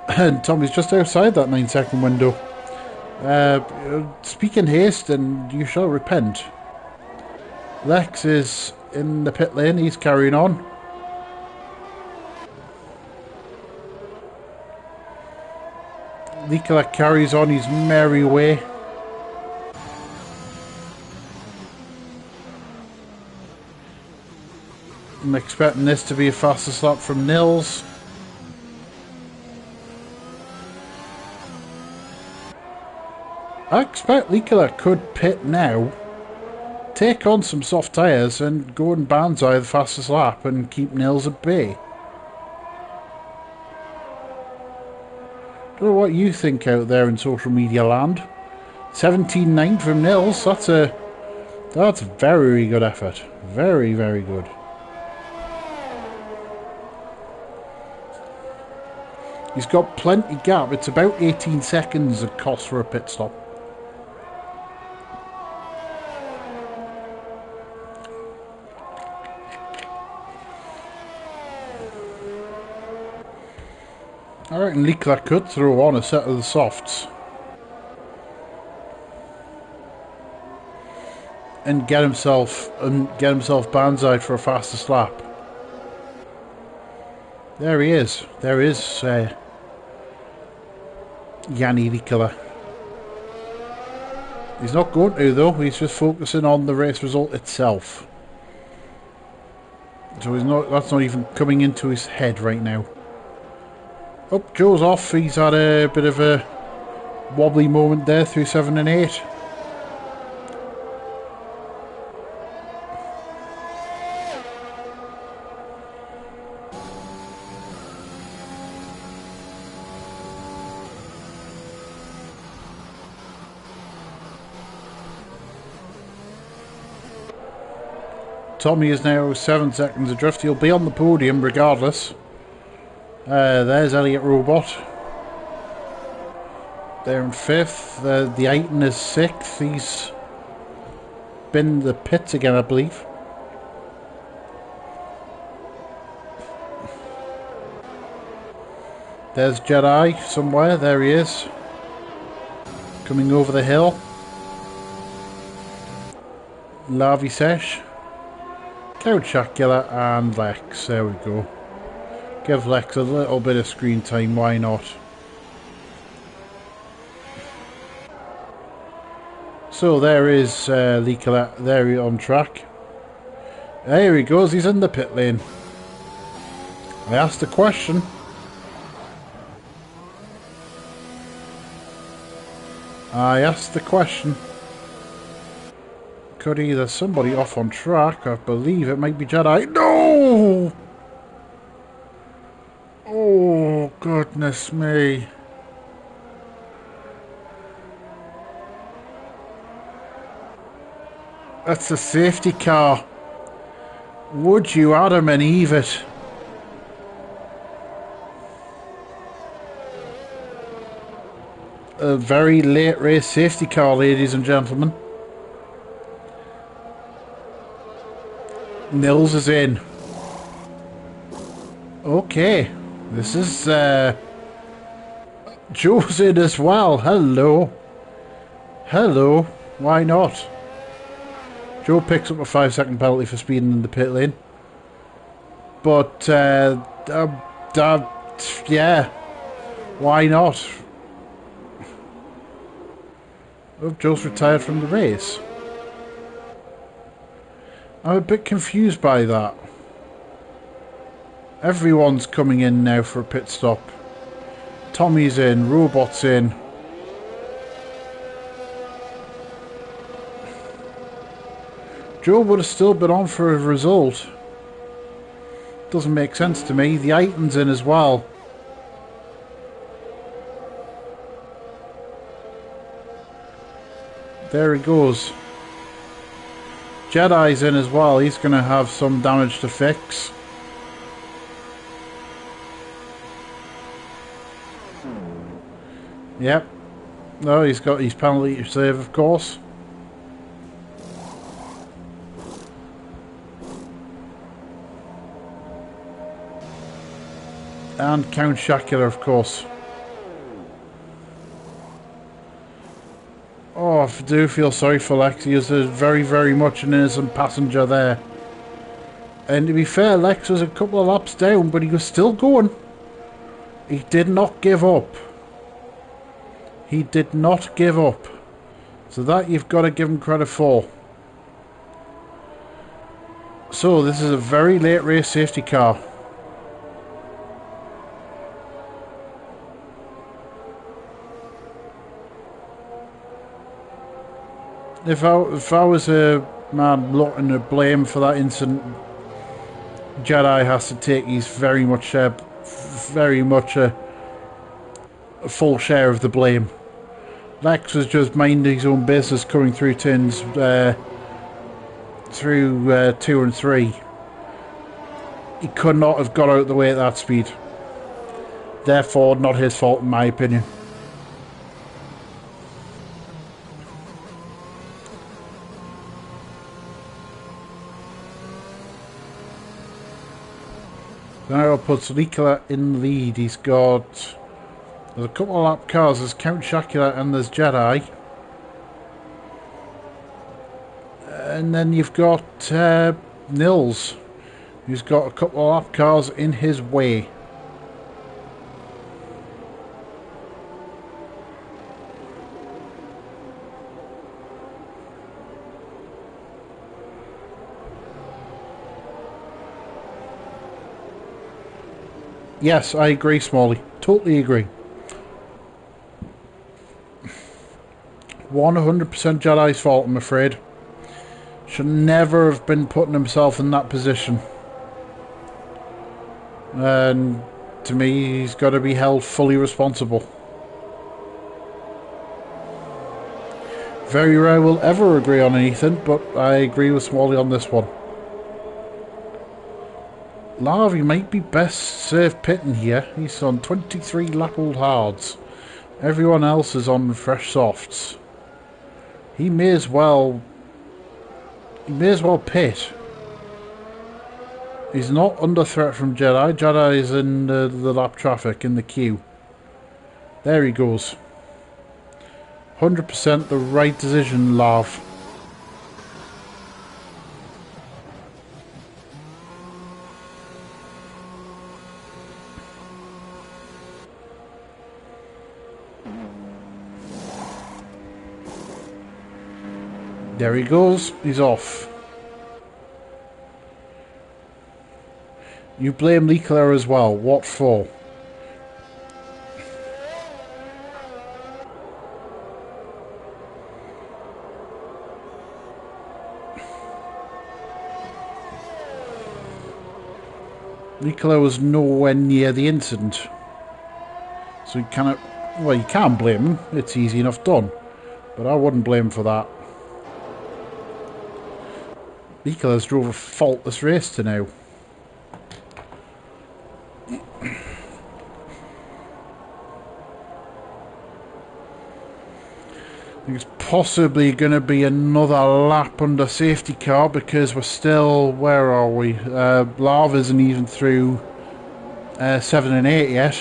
And Tommy's just outside that 9-second window. Speak in haste and you shall repent. Lex is in the pit lane, he's carrying on. Nicola carries on his merry way. I'm expecting this to be a fastest lap from Nils. I expect Nicola could pit now, take on some soft tyres and go and banzai the fastest lap and keep Nils at bay. Don't know what you think out there in social media land. 17.9 from Nils, that's a very good effort. Very, very good. He's got plenty gap, it's about 18 seconds it costs for a pit stop. I reckon Leclerc could throw on a set of the softs and get himself banzaied for a faster lap. There he is. There is Yanni Leclerc. He's not going to though. He's just focusing on the race result itself. So he's not. That's not even coming into his head right now. Oh, Joe's off. He's had a bit of a wobbly moment there through 7 and 8. Tommy is now 7 seconds adrift. He'll be on the podium regardless. There's Elliot Robot. They're in 5th. The Aiton is 6th. He's been the pits again, I believe. There's Jedi somewhere. There he is. Coming over the hill. Lavi Sesh. Count Shakula and Lex. There we go. Give Lex a little bit of screen time. Why not? So there is Leclerc there on track. There he goes. He's in the pit lane. I asked a question. Could either somebody off on track, I believe it might be Jedi. No! Oh, goodness me. That's a safety car. Would you Adam and Eve it? A very late race safety car, ladies and gentlemen. Nils is in. Okay. This is Joe's in as well. Hello. Hello. Why not? Joe picks up a 5-second penalty for speeding in the pit lane. But yeah. Why not? Oh, Joe's retired from the race. I'm a bit confused by that. Everyone's coming in now for a pit stop. Tommy's in, Robot's in. Joe would have still been on for a result. Doesn't make sense to me. The Aiton's in as well. There he goes. Jedi's in as well. He's going to have some damage to fix. Yep. No, he's got his penalty to save, of course. And Count Shakula, of course. Oh, I do feel sorry for Lex. He is a very, very much an innocent passenger there. And to be fair, Lex was a couple of laps down, but he was still going. He did not give up. He did not give up. So that you've got to give him credit for. So this is a very late race safety car. If I was a man looking to blame for that incident, Jedi has to take his very much a full share of the blame. Lex was just minding his own business coming through turns through 2 and 3. He could not have got out of the way at that speed. Therefore, not his fault in my opinion. Now puts Leclerc in the lead. He's got There's a couple of lap cars. There's Count Chocula and there's Jedi. And then you've got Nils, who's got a couple of lap cars in his way. Yes, I agree, Smalley. Totally agree. 100% Jedi's fault, I'm afraid. Should never have been putting himself in that position. And to me, he's got to be held fully responsible. Very rare we'll ever agree on anything, but I agree with Smalley on this one. Larvey might be best served pitting here. He's on 23 lap old hards. Everyone else is on fresh softs. He may as well pit. He's not under threat from Jedi. Jedi is in the lap traffic in the queue. There he goes. 100% the right decision, Larv. There he goes. He's off. You blame Leclerc as well. What for? Leclerc was nowhere near the incident. So you cannot... Well, you can't blame him. It's easy enough done. But I wouldn't blame him for that. Leclerc's drove a faultless race to now. I think it's possibly going to be another lap under safety car because we're still... Where are we? Larv isn't even through 7 and 8 yet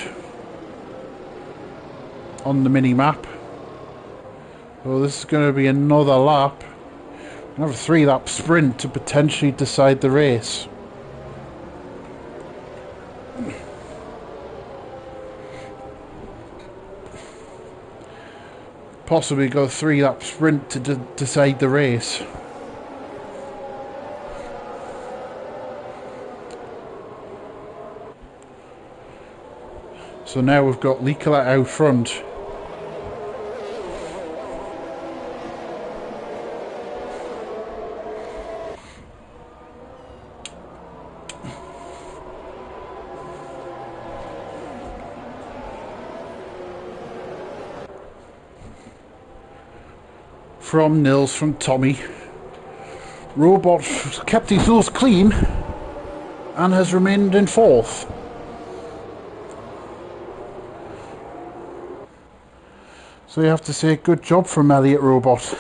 on the mini-map. So this is going to be another lap. Another 3-lap sprint to potentially decide the race. Possibly go a 3-lap sprint to decide the race. So now we've got Leclerc out front. From Nils, from Tommy. Robot kept his nose clean and has remained in 4th. So you have to say good job from Elliot Robot.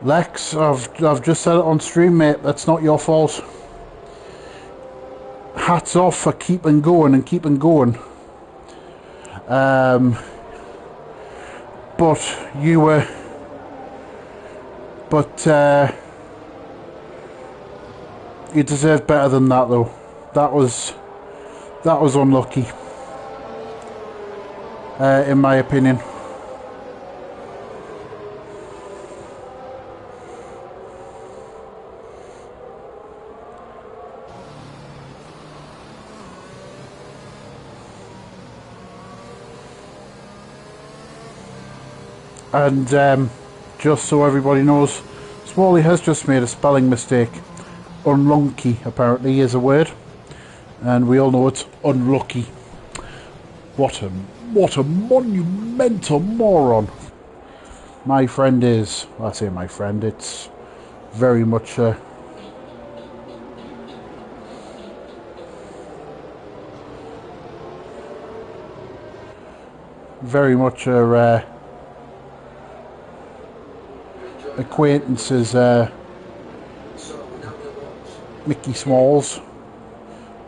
Lex, I've just said it on stream, mate, that's not your fault. Hats off for keeping going and keeping going. But you were... But, you deserve better than that, though. That was unlucky. In my opinion. And just so everybody knows, Smalley has just made a spelling mistake. Unlucky, apparently, is a word. And we all know it's unlucky. What a monumental moron my friend is. I say my friend, it's very much a... Very much a... acquaintances, Mickey Smalls,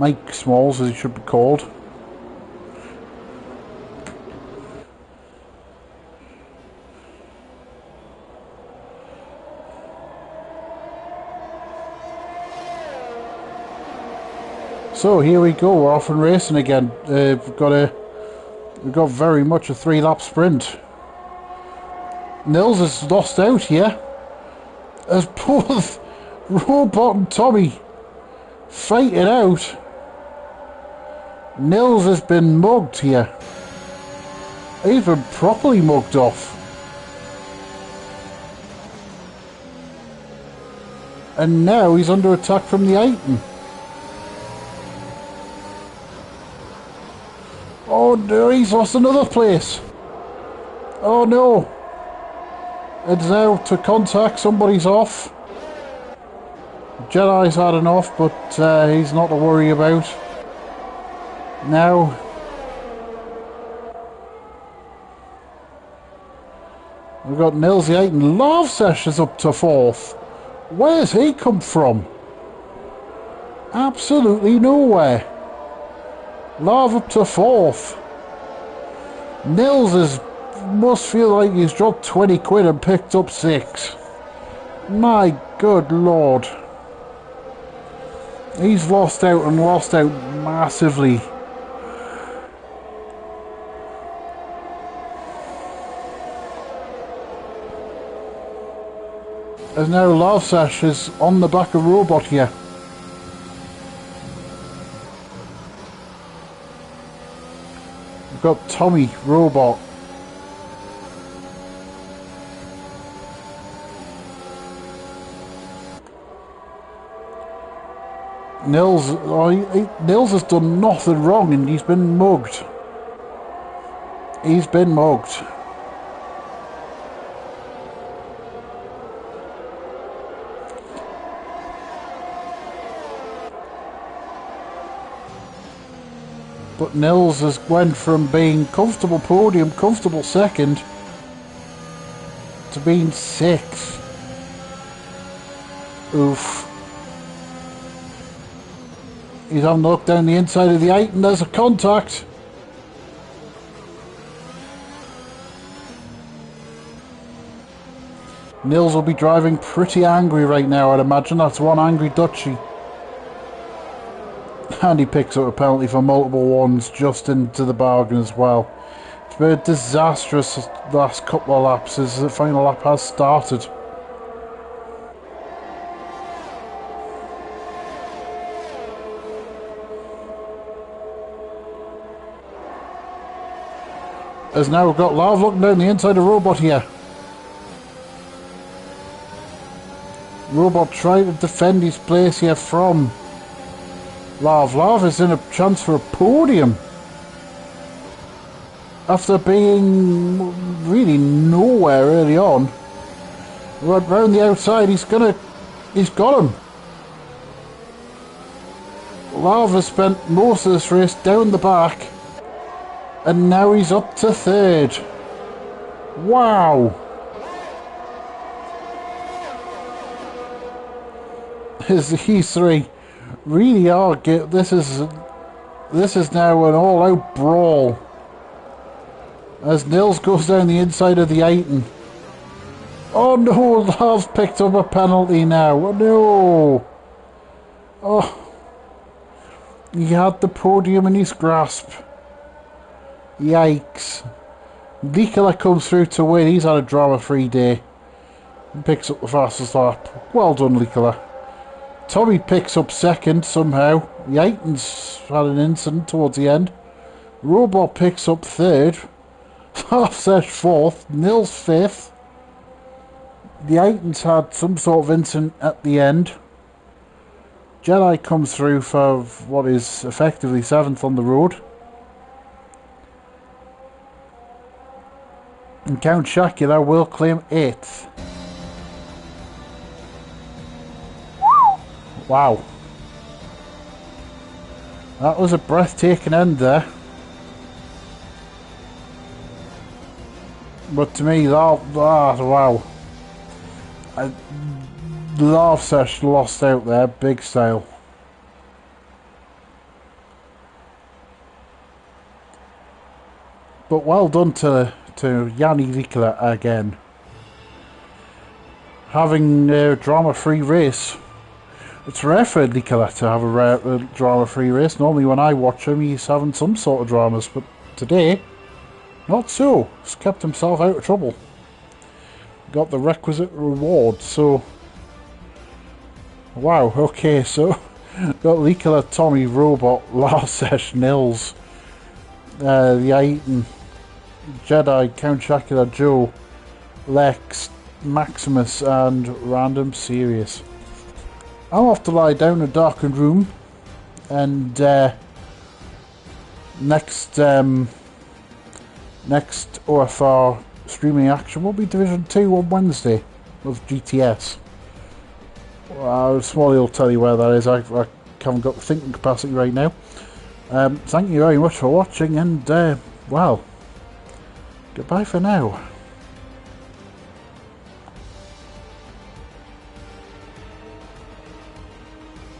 Mike Smalls, as he should be called. So here we go, we're off and racing again. We've got very much a 3-lap sprint. Nils has lost out here, as both Robot and Tommy fight it out. Nils has been mugged here. He's been properly mugged off. And now he's under attack from the Aiton. Oh no, he's lost another place. Oh no. It's now to contact, somebody's off. Jedi's had enough, but he's not to worry about. Now we've got Nils the 8 and Love Sesh is up to 4th. Where's he come from? Absolutely nowhere. Love up to 4th. Nils must feel like he's dropped 20 quid and picked up 6. My good lord. He's lost out and lost out massively. As now Lavsash is on the back of Robot here. We've got Tommy, Robot. Nils has done nothing wrong and he's been mugged. He's been mugged. But Nils has went from being comfortable podium, comfortable second, to being 6th. Oof. He's having a look down the inside of the 8 and there's a contact. Nils will be driving pretty angry right now, I'd imagine. That's one angry Dutchie. And he picks up a penalty for multiple ones just into the bargain as well. It's been a disastrous last couple of laps as the final lap has started. As now we've got Lav looking down the inside of Robot here. Robot trying to defend his place here from Lav. Lav is in a chance for a podium. After being really nowhere early on. Right round the outside, he's got him. Lav has spent most of this race down the back. And now he's up to 3rd. Wow. These three really are this is now an all-out brawl as Nils goes down the inside of the 8. Oh no, Lav's picked up a penalty now. Oh no. Oh, he had the podium in his grasp. Yikes. Nikola comes through to win. He's had a drama-free day and picks up the fastest lap. Well done, Nikola. Tommy picks up 2nd somehow. Yaiton's had an incident towards the end. Robot picks up 3rd. Half-Sesh 4th. Nils 5th. The Aiton's had some sort of incident at the end. Jedi comes through for what is effectively 7th on the road. And Count Shakula will claim 8th. Wow. That was a breathtaking end there. But to me, wow. Lavsesh lost out there, big style. But well done to Yanni Ricola again. Having a drama-free race. It's rare for Ricola to have a drama-free race. Normally when I watch him, he's having some sort of dramas. But today, not so. He's kept himself out of trouble. Got the requisite reward, so... Wow, okay, so... Got Ricola, Tommy, Robot, Larsesh, Nils, the Aiton, Jedi, Count Chocula, Joe, Lex, Maximus, and Random Serious. I'm off to lie down in a darkened room, and next OFR streaming action will be Division 2 on Wednesday of GTS. Smalley will tell you where that is. I haven't got the thinking capacity right now. Thank you very much for watching, and well, goodbye for now.